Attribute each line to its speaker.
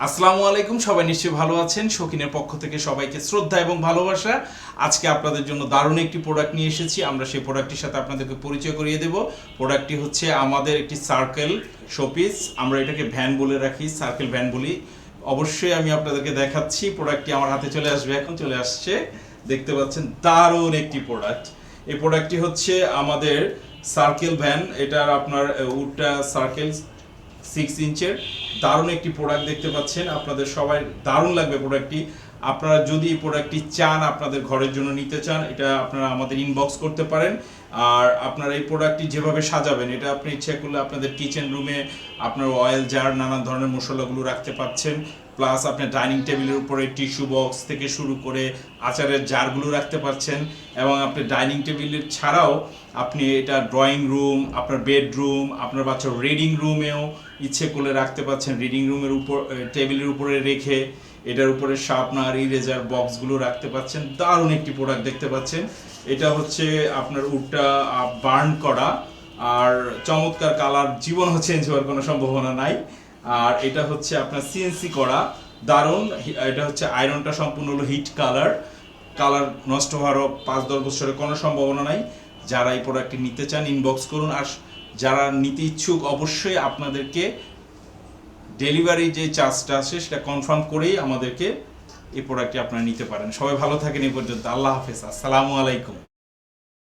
Speaker 1: আসসালামু আলাইকুম, সবাই নিশ্চয়ই ভালো আছেন। শৌখিনের পক্ষ থেকে সবাইকে শ্রদ্ধা এবং ভালোবাসা। আজকে আপনাদের জন্য দারুণ একটি প্রোডাক্ট নিয়ে এসেছি। আমরা সেই প্রোডাক্টটির সাথে আপনাদেরকে পরিচয় করিয়ে দেব। প্রোডাক্টটি হচ্ছে আমাদের একটি সার্কেল শোপিস। আমরা এটাকে ভ্যান বলে রাখি, সার্কেল ভ্যান বলি। অবশ্যই আমি আপনাদেরকে দেখাচ্ছি। প্রোডাক্টটি আমার হাতে চলে আসবে, এখন চলে আসছে। দেখতে পাচ্ছেন দারুণ একটি প্রোডাক্ট। এই প্রোডাক্টটি হচ্ছে আমাদের সার্কেল ভ্যান। এটার আপনার উডটা সার্কেল 6 ইঞ্চের দারুণ একটি প্রোডাক্ট দেখতে পাচ্ছেন। আপনাদের সবাই দারুণ লাগবে প্রোডাক্টটি। আপনারা যদি এই প্রোডাক্টটি চান, আপনাদের ঘরের জন্য নিতে চান, এটা আপনারা আমাদের ইনবক্স করতে পারেন। আর আপনারা এই প্রোডাক্টটি যেভাবে সাজাবেন, এটা আপনি ইচ্ছা করলে আপনাদের কিচেন রুমে আপনার অয়েল জার, নানান ধরনের মশলাগুলো রাখতে পাচ্ছেন। প্লাস আপনার ডাইনিং টেবিলের উপরে টিস্যু বক্স থেকে শুরু করে আচারের জারগুলো রাখতে পারছেন। এবং আপনি ডাইনিং টেবিলের ছাড়াও আপনি এটা ড্রয়িং রুম, আপনার বেডরুম, আপনার বাচ্চার রিডিং রুমেও ইচ্ছে করলে রাখতে পাচ্ছেন। রিডিং রুমের উপর টেবিলের উপরে রেখে এটার উপরে শার্পনার, ইরেজার বক্সগুলো রাখতে পাচ্ছেন। দারুণ একটি প্রোডাক্ট দেখতে পাচ্ছেন। এটা হচ্ছে আপনার উডটা বার্ন করা, আর চমৎকার কালার, জীবনও চেঞ্জ হওয়ার কোনো সম্ভাবনা নাই। আর এটা হচ্ছে আপনার সিএনসি করা, দারুণ। এটা হচ্ছে আয়রনটা সম্পূর্ণ হলো হিট কালার। কালার নষ্ট হওয়ারও 5-10 বছরের কোনো সম্ভাবনা নাই। যারা এই প্রোডাক্টটি নিতে চান ইনবক্স করুন। আর যারা নিতে ইচ্ছুক অবশ্যই আপনাদেরকে ডেলিভারি যে চার্জটা আছে সেটা কনফার্ম করেই আমাদেরকে এই প্রোডাক্টটি আপনারা নিতে পারেন। সবাই ভালো থাকেন এই পর্যন্ত। আল্লাহ হাফেজ, আসসালামু আলাইকুম।